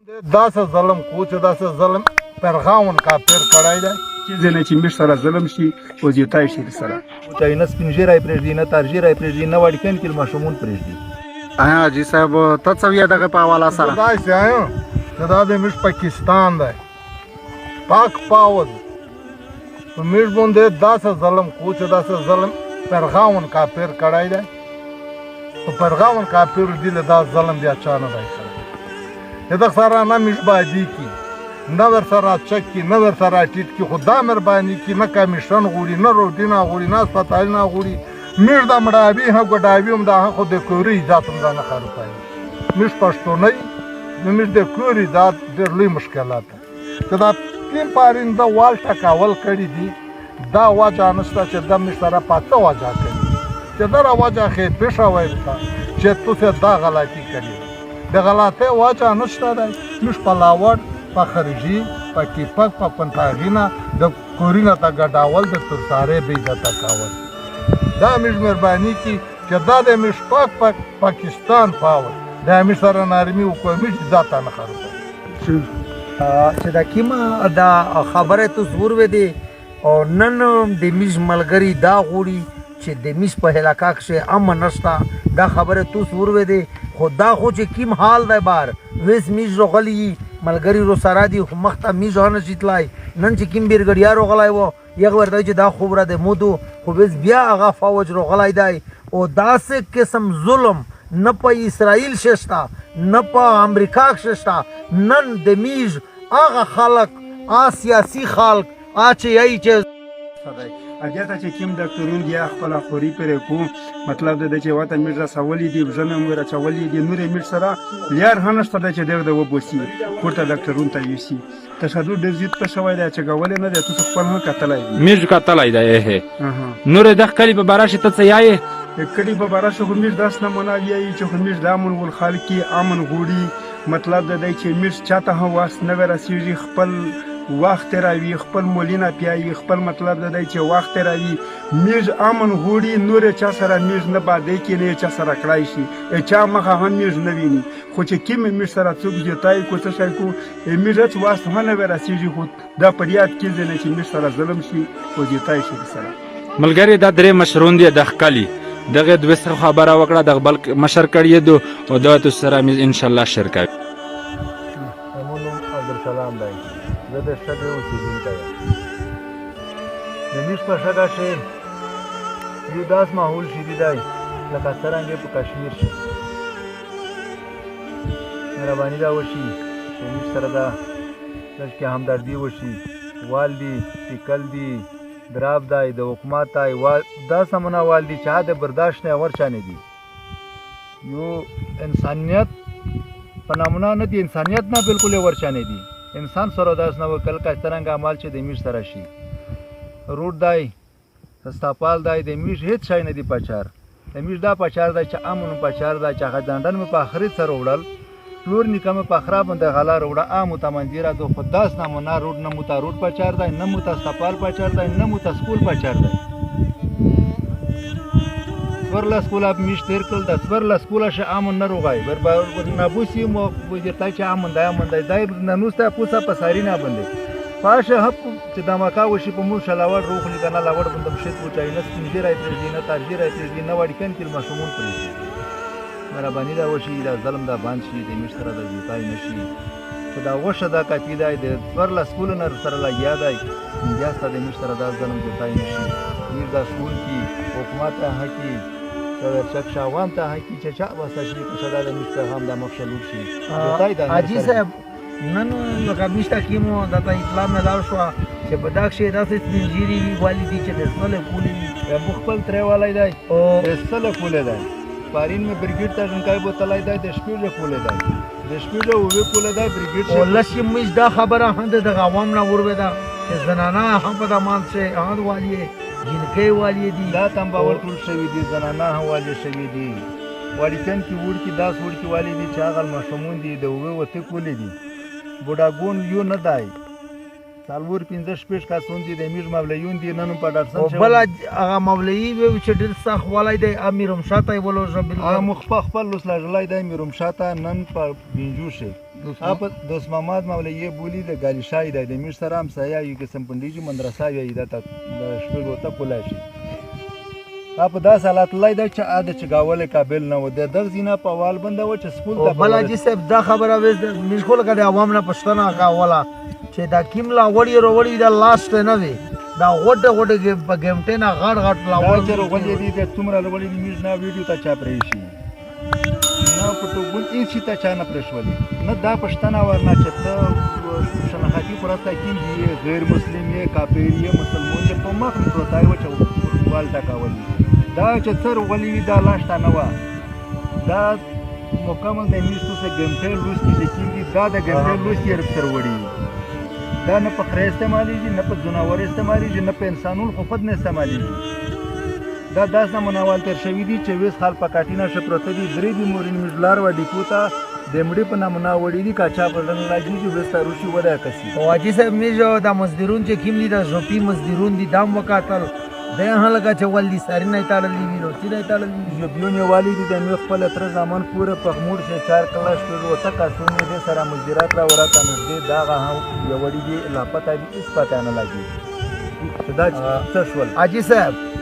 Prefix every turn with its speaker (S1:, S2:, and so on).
S1: داسې ظلم کو چې داسې ظلم پرغاون کافر کړی دی
S2: چې ځینې چې مش سره ظلم شي او زیاتای شي سره
S3: چې نه سپین ژیری پرېږدي نه تار ژیری پرېږدي نه وړکن کې ماشومون پرېږدي.
S4: حاجي صاحب ته څه وایې دغه په حواله سره؟
S1: داسې آیم چې دا د موږ پاکستان دی پاک پاوز په موږ باندې داسې ظلم کو چې داسې ظلم پرغاون کافر کړی دی په پرغاون کافر دي له دا ظلم بیا چا نه دی کړی چې دغه سره نه موږ بادي کي نه ورسره چک کي نه ورسره ټیټ کي خو دا مهرباني کي نه کمیشن غواړي نه روټي نه غواړي نه اسپتال نه غواړي موږ د مړاوي هم ګډاوي هم دا خو د کوري ذات هم دا نه خرابوي موږ پښتوني نو موږ د کوري ذات ډېر لوی مشکلات چې دا تیم پارینده وال ټکاول کړي دي دا وجه نشته چې د موږ سره پاته وجه کوي چې دا وجه خې پیښه وایي چې تاسو دا غلطي کړې د غلطۍ وجه نشته دی موږ په لاوړ په خارجي په کیپک په پنتاغینه د کورینه ته ګډاول د ترسارې بې عزته کول دا موږ مهرباني کي چې دا د موږ پاکستان پاول دا موږ سره نارمي وکړو موږ ذات نه خرابوي
S5: چې دا کیمه دا خبره تو زور و دی او نن د میز ملګری دا غوړي چې د میز په علاقه کې امن نشته دا خبره تو زور و دی خو دا خو چې کیم حال دی بار وېس میز رغلی ملګری رو سره دی خو مخته میز نه شتلای نن چې کیم بیرګړیا رغلای وو یو ورته چې دا خبره د مودو خو وېس بیا هغه فوج رغلای دی او داسې قسم ظلم نه په اسرائیل شستا نه په امریکا شستا نن د میز هغه خلک سیاسي خلک چې یې چې
S2: اګه ته چې کوم ډاکټرون دی خپل خوري پرې کو مطلب د چې وته مې رسولې دی ژنه مې راچولې دی نورې مې سره یار هنشته چې دغه وبوسی کوټه ډاکټرون ته یوسی تشدد د زیات په شوای دی چې غولې نه دی تاسو خپل نه کتلای
S6: میز کتلای دی نور د خپل په براشه ته یای
S2: کړي په براشه خو مې داس نه مناوي چې خو مې د امن ول خالقي امن غوړي مطلب د دې چې مې چاته هواس نه ورسیږي خپل وخت راوي خپل مولینه پیایي خپل مطلب د دې چې وخت راوي میز امن غوړي نور چا سره میز نه باندې کې نه چا سره کړای شي چا مخه هم میز نه ویني خو چې کیم میز سره څوک جتای کو څه شي کو میز واسه نه ورسیږي خو دا پریاد کې نه چې میز سره ظلم شي او جتای شي سره
S6: ملګری دا درې مشرون دي د خکلی دغه دوه خبره وکړه د بل مشر کړی دو او دا تو سره ان شاء الله شرکت
S3: عبدالسلام دی زه د شګې اوسېدونکی یم د میش په شګه کې یو داس ماحول شوي دی لکه څرنګه په کشمیر شي مهرباني دا وشي چې میش سره دا لږ کې همدردي وشي والدي ټیکل دي دراب دی د حکومت دی دا سمونه والدي چې د برداشت نه ورچا نه دي یو انسانیت په نامونه نه دي انسانیت نه بالکل ورچا نه دي انسان سره داس نه وکړ که څرنګه عمل چې د میش سره شي روډ دی سستاپال دی د میش هیڅ شی نه دی پچار د میش دا پچار دی چې امن پچار دی چې هغه ډنډن مې په آخري سره وړل پلور نکمه په خراب باندې غلا وړه امو تمنجیره دو خداس نمونه روډ نه موتا روډ پچار دی نه موتا سستاپال پچار دی نه موتا سکول پچار دی ورلا سکول اپ میش تیر کړل د ورلا سکول شه امن نه روغای بر نبوسی مو وجتا چې امن دی دای ننوسته پوسه په ساری نه باندې پاشه هپ چې د مکا وشي په مو شلاور روخ لګنا لاور باندې مشت وچای نه سپینځي راي پرېږدي نه تارجي راي پرېږدي نه وړکن کې ماشومون پرېږدي مهرباني دا وشي دا ظلم دا باند شي د میش سره د زیاتای نشي چې دا وشه دا کاپی دی د ورلا سکول نه سره لګیا دی بیا ستاسو د میش سره دا ظلم زیاتای نشي میر دا سکول کې حکومت ته حقي چک شاوام ته حقي چې چا واسه شي چې دا د میش هم د مخشلو شي
S5: حاجي صاحب نن لکه میشته کیمو دا اطلاع ملاو شو چې په دا کې داسې سپینځيري والدي چې د سله کولې
S3: یا خپل ترې والای دی او سله کولې دی پارین مې برګیټ ته ځنکای بوتلای دی د شپېړه کولې دی د شپېړه وې کولې دی برګیټ
S5: او لسی میش دا خبره هم د عوام نه ورو ده چې زنانه هم په دمان څه اند والی جنکې والی دي
S3: دا تم باور ټول شوی دي زنانه هم والی شوی دي وړکن کې وړ کې داس وړ کې والی دي چې هغه مشمون دي د وې وته کولې دي بوډاګون یو نه دی سالور 15 شپږ کسون دي د امیر مولویون دي نن په ډارسن
S5: شو بل هغه مولوی و چې ډېر سخت والای دی امیرم شاته ولو رب
S3: الله مخ خپل لوس لاجلای دی امیرم شاته نن په بنجو شي دوست محمد مولا یه بولی د گالیشای د میش سره هم سیا یو قسم پندیجی مدرسه وی د شپږ وته کولاشي په داس حالات لای د چې عادت چې گاول قابل نه و د دغ زینا په وال بنده و چې سپول ته
S5: بل حاجی صاحب دا خبره وې مشکل کړه عوام نه پښتنه کاوله چې دا کیم لا وړي دا لاست نه وي دا غټه په ګمټه نه غړ لا
S3: وړي چې وړي دي د تمره وړي دي میز نه ویډیو ته چاپ رہی شي نه پټو ګل هیڅ ته چا نه پرېښولي نه دا پښتنه ورنه چې ته شناختی پرسته کیم دی غیر مسلم یې کافر یې مسلمان یې په مخ پروتای و چې وال ټاکاولي دا چې تر غلی دا لاشته نه و دا مکمل د میشتو څخه ګمټه لوستي چې کیږي دا د ګمټه لوستي یې سره وړي دا نه په خره استعمالېږي نه په ځناور استعمالېږي نه په انسانونو خو خود نه استعمالېږي دا داسې مناول تر شوي دي چې ویس خال په کاټینه شه پروته دي درې دي مورین مجلار و ډیپو ته د مړي په نامونه وړي دي کاچا په رنګ لاګي چې وستا روشي ودا کسي
S5: او حاجی صاحب میجو دا مزدورون چې کیم دي دا زوپی مزدورون دي دام وکاتل دا هلکه چې ولدي ساری نه تاړلې وی نو چې نه تاړلې
S3: جو بیونی والی دي د میخ خپل تر زمان پوره په مور شه 4 کلاس په وته کاسونه دي سره مزدورات را ورته نږدې دا یو وړي دي لا پته دي اس پته نه لګي دا څه شول
S5: حاجی صاحب